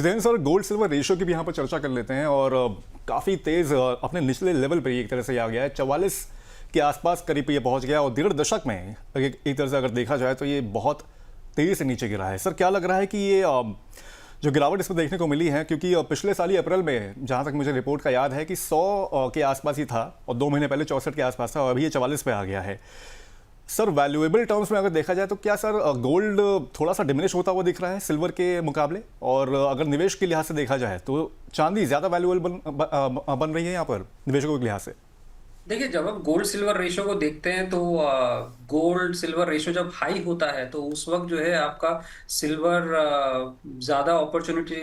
Jitendra sir, gold silver ratio की भी यहाँ पर चर्चा कर लेते हैं और काफ़ी तेज़ अपने निचले लेवल पर एक तरह से आ गया है। 44 के आसपास करीब ये पहुँच गया और 1.5 दशक में एक तरह से अगर देखा जाए तो ये बहुत तेज़ी से नीचे गिरा है। सर, क्या लग रहा है कि ये जो गिरावट इसमें देखने को मिली है, क्योंकि पिछले साल ही अप्रैल में जहाँ तक मुझे रिपोर्ट का याद है कि 100 के आसपास ही था और 2 महीने पहले 64 के आसपास था और अभी ये 44 पे आ गया है। सर, वैल्यूएबल टर्म्स में अगर देखा जाए तो क्या सर गोल्ड थोड़ा सा डिमिनिश होता हुआ दिख रहा है सिल्वर के मुकाबले, और अगर निवेश के लिहाज से देखा जाए तो चांदी ज़्यादा वैल्यूएबल बन रही है यहाँ पर निवेशकों के लिहाज से? देखिए, जब हम गोल्ड सिल्वर रेशो को देखते हैं तो गोल्ड सिल्वर रेशो जब हाई होता है तो उस वक्त जो है आपका सिल्वर ज़्यादा अपॉर्चुनिटी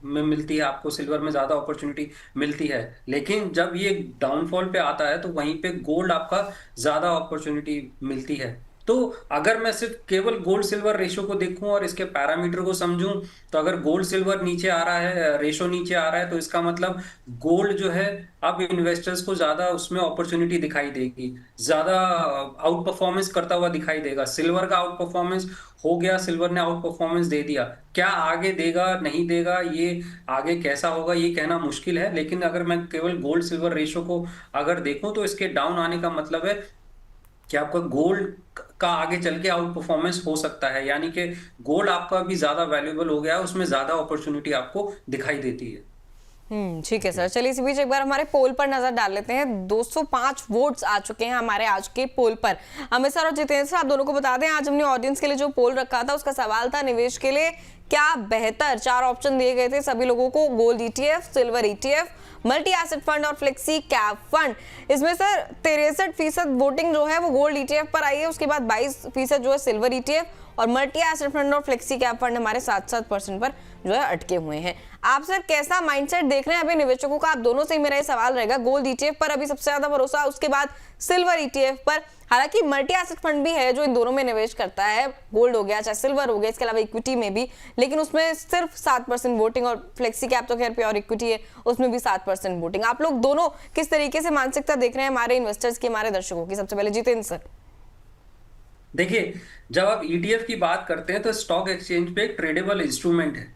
में मिलती है, आपको सिल्वर में ज़्यादा अपॉर्चुनिटी मिलती है। लेकिन जब ये डाउनफॉल पे आता है तो वहीं पे गोल्ड आपका ज़्यादा अपॉर्चुनिटी मिलती है। तो अगर मैं सिर्फ केवल गोल्ड सिल्वर रेशो को देखूं और इसके पैरामीटर को समझूं, तो अगर गोल्ड सिल्वर नीचे आ रहा है, रेशो नीचे आ रहा है, तो इसका मतलब गोल्ड जो है अब इन्वेस्टर्स को ज्यादा उसमें अपॉर्चुनिटी दिखाई देगी, ज्यादा आउट परफॉर्मेंस करता हुआ दिखाई देगा। सिल्वर का आउट परफॉर्मेंस हो गया, सिल्वर ने आउट परफॉर्मेंस दे दिया। क्या आगे देगा नहीं देगा, ये आगे कैसा होगा ये कहना मुश्किल है। लेकिन अगर मैं केवल गोल्ड सिल्वर रेशो को अगर देखूं तो इसके डाउन आने का मतलब है कि आपका गोल्ड का आगे चल के आउट परफॉर्मेंस हो सकता है, यानी कि गोल्ड आपका अभी ज्यादा वैल्यूएबल हो गया है, उसमें ज्यादा अपॉर्चुनिटी आपको दिखाई देती है। ठीक ठीक है सर। चलिए इसी बीच एक बार हमारे पोल पर नजर डाल लेते हैं। 205 वोट्स आ चुके हैं हमारे आज के पोल पर। अमित सर और जितेंद्र सर, आप दोनों को बता दें, आज हमने ऑडियंस के लिए जो पोल रखा था उसका सवाल था, निवेश के लिए क्या बेहतर। 4 ऑप्शन दिए गए थे सभी लोगों को, gold ETF, silver ETF, multi asset fund और फ्लेक्सी कैप फंड। इसमें सर 63% वोटिंग जो है वो गोल्ड ईटीएफ पर आई है, उसके बाद 22% जो है सिल्वर ईटीएफ, और मल्टी एसेट फंड और फ्लेक्सी कैप फंड हमारे 7% पर जो है अटके हुए हैं। आप सर कैसा माइंडसेट देख रहे हैं अभी निवेशकों का? आप दोनों से ही मेरा ये सवाल रहेगा। गोल्ड ईटीएफ पर अभी सबसे ज्यादा भरोसा, उसके बाद सिल्वर ईटीएफ पर। हालांकि मल्टी एसेट फंड भी है जो इन दोनों में निवेश करता है, गोल्ड हो गया चाहे सिल्वर हो गया, इसके अलावा इक्विटी में भी, लेकिन उसमें सिर्फ 7% वोटिंग, और फ्लेक्सी कैप तो खैर प्योर इक्विटी है, उसमें भी 7% वोटिंग। आप लोग दोनों किस तरीके से मानसिकता देख रहे हैं हमारे इन्वेस्टर्स की, हमारे दर्शकों की? सबसे पहले जितेंद्र सर। देखिए, जब आप ईटीएफ की बात करते हैं तो स्टॉक एक्सचेंज पे एक ट्रेडेबल इंस्ट्रूमेंट है,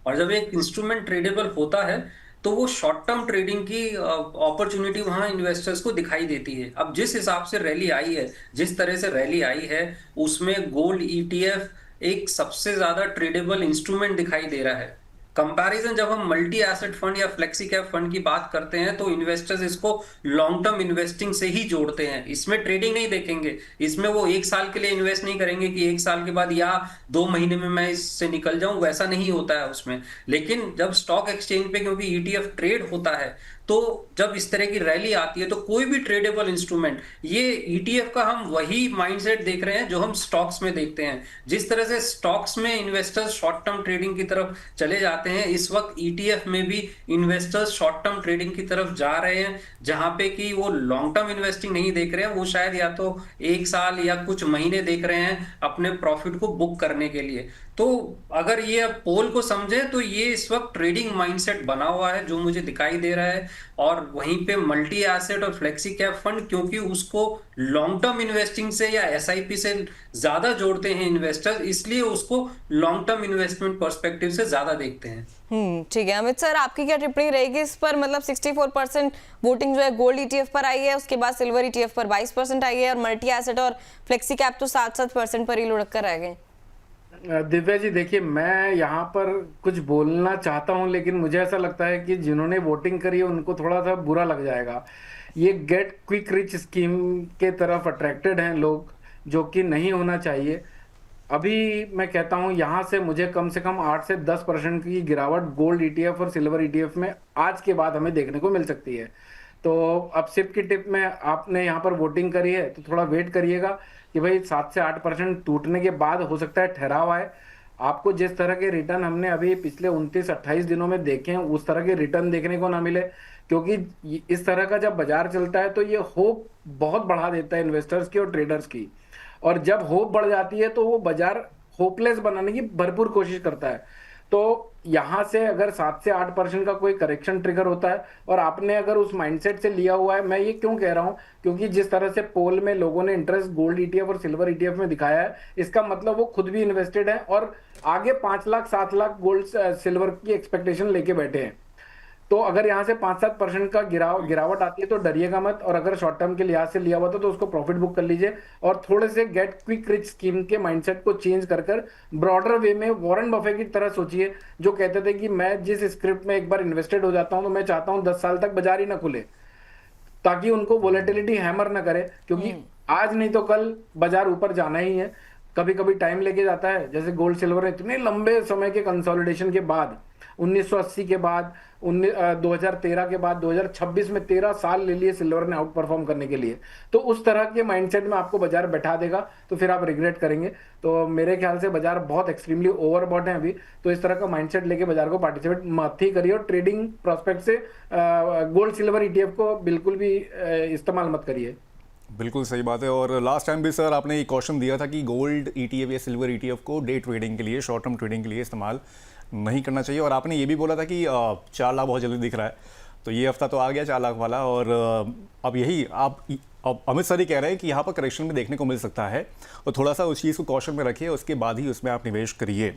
और जब एक इंस्ट्रूमेंट ट्रेडेबल होता है तो वो शॉर्ट टर्म ट्रेडिंग की अपॉर्चुनिटी वहां इन्वेस्टर्स को दिखाई देती है। अब जिस हिसाब से रैली आई है, जिस तरह से रैली आई है, उसमें गोल्ड ईटीएफ एक सबसे ज्यादा ट्रेडेबल इंस्ट्रूमेंट दिखाई दे रहा है। कंपैरिजन जब हम मल्टी एसेट फंड या फ्लेक्सी कैप फंड की बात करते हैं तो इन्वेस्टर्स इसको लॉन्ग टर्म इन्वेस्टिंग से ही जोड़ते हैं, इसमें ट्रेडिंग नहीं देखेंगे। इसमें वो 1 साल के लिए इन्वेस्ट नहीं करेंगे कि 1 साल के बाद या 2 महीने में मैं इससे निकल जाऊं, वैसा नहीं होता है उसमें। लेकिन जब स्टॉक एक्सचेंज पे क्योंकि ईटीएफ ट्रेड होता है, तो जब इस तरह की रैली आती है तो कोई भी ट्रेडेबल इंस्ट्रूमेंट, ये ईटीएफ का हम वही माइंडसेट देख रहे हैं जो हम स्टॉक्स में देखते हैं। जिस तरह से स्टॉक्स में इन्वेस्टर्स शॉर्ट टर्म ट्रेडिंग की तरफ चले जाते हैं, इस वक्त ईटीएफ में भी इन्वेस्टर्स शॉर्ट टर्म ट्रेडिंग की तरफ जा रहे हैं, जहां पे कि वो लॉन्ग टर्म इन्वेस्टिंग नहीं देख रहे हैं, वो शायद या तो 1 साल या कुछ महीने देख रहे हैं अपने प्रॉफिट को बुक करने के लिए। तो अगर ये पोल को समझें तो ये इस वक्त ट्रेडिंग माइंडसेट बना हुआ है जो मुझे दिखाई दे रहा है। और वहीं पे मल्टी एसेट और फ्लेक्सी कैप फंड, क्योंकि उसको लॉन्ग टर्म इन्वेस्टिंग से या एसआईपी से ज्यादा जोड़ते हैं इन्वेस्टर्स, इसलिए उसको लॉन्ग टर्म इन्वेस्टमेंट पर्सपेक्टिव से ज्यादा देखते हैं। ठीक है। अमित सर, आपकी क्या टिप्पणी रहेगी इस पर? मतलब 64% वोटिंग जो है गोल्ड ईटीएफ पर आई है, उसके बाद सिल्वर ईटीएफ पर 22% आई है, और मल्टी एसेट और फ्लेक्सी कैप तो 7% पर ही लुढ़क कर रह गए। दिव्या जी, देखिए, मैं यहाँ पर कुछ बोलना चाहता हूँ, लेकिन मुझे ऐसा लगता है कि जिन्होंने वोटिंग करी है उनको थोड़ा सा बुरा लग जाएगा। ये गेट क्विक रिच स्कीम के तरफ अट्रैक्टेड हैं लोग, जो कि नहीं होना चाहिए। अभी मैं कहता हूँ यहाँ से मुझे कम से कम 8 से 10% की गिरावट गोल्ड ईटीएफ और सिल्वर ईटीएफ में आज के बाद हमें देखने को मिल सकती है। तो अब सिप की टिप में आपने यहाँ पर वोटिंग करी है तो थोड़ा वेट करिएगा कि भाई 7 से 8% टूटने के बाद हो सकता है ठहराव आए। आपको जिस तरह के रिटर्न हमने अभी पिछले 29-28 दिनों में देखे हैं, उस तरह के रिटर्न देखने को ना मिले, क्योंकि इस तरह का जब बाजार चलता है तो ये होप बहुत बढ़ा देता है इन्वेस्टर्स की और ट्रेडर्स की, और जब होप बढ़ जाती है तो वो बाजार होपलेस बनाने की भरपूर कोशिश करता है। तो यहाँ से अगर 7 से 8% का कोई करेक्शन ट्रिगर होता है और आपने अगर उस माइंडसेट से लिया हुआ है, मैं ये क्यों कह रहा हूँ, क्योंकि जिस तरह से पोल में लोगों ने इंटरेस्ट गोल्ड ईटीएफ और सिल्वर ईटीएफ में दिखाया है, इसका मतलब वो खुद भी इन्वेस्टेड है और आगे 5 लाख 7 लाख गोल्ड सिल्वर की एक्सपेक्टेशन लेके बैठे हैं। तो अगर यहाँ से 5-7% का गिरावट आती है तो डरिएगा मत, और अगर शॉर्ट टर्म के लिहाज से लिया हुआ था तो उसको प्रॉफिट बुक कर लीजिए और थोड़े से गेट क्विक रिच स्कीम के माइंडसेट को चेंज कर ब्रॉडर वे में वॉरेन बफे की तरह सोचिए, जो कहते थे कि मैं जिस स्क्रिप्ट में एक बार इन्वेस्टेड हो जाता हूं तो मैं चाहता हूं 10 साल तक बाजार ही ना खुले, ताकि उनको वोलेटिलिटी हैमर ना करे, क्योंकि आज नहीं तो कल बाजार ऊपर जाना ही है। कभी कभी टाइम लेके जाता है, जैसे गोल्ड सिल्वर ने इतने लंबे समय के कंसोलिडेशन के बाद 1980 के बाद 2013 के बाद 2026 में 13 साल ले लिए सिल्वर ने आउट परफॉर्म करने के लिए। तो उस तरह के माइंडसेट में आपको बाजार बैठा देगा तो फिर आप रिग्रेट करेंगे। तो मेरे ख्याल से बाजार बहुत एक्सट्रीमली ओवरबॉट है अभी, तो इस तरह का माइंडसेट लेके बाजार को पार्टिसिपेट मत ही करिए और ट्रेडिंग प्रोस्पेक्ट से गोल्ड सिल्वर ईटीएफ को बिल्कुल भी इस्तेमाल मत करिए। बिल्कुल सही बात है। और लास्ट टाइम भी सर आपने ये क्वेश्चन दिया था कि गोल्ड ईटीएफ या सिल्वर ईटीएफ को डे ट्रेडिंग के लिए, शॉर्ट टर्म ट्रेडिंग के लिए इस्तेमाल नहीं करना चाहिए, और आपने ये भी बोला था कि 4 लाख बहुत जल्दी दिख रहा है, तो ये हफ्ता तो आ गया 4 लाख वाला, और अब यही अब अमित सर ही कह रहे हैं कि यहाँ पर करेक्शन में देखने को मिल सकता है, और थोड़ा सा उस चीज़ को कॉशन में रखिए, उसके बाद ही उसमें आप निवेश करिए।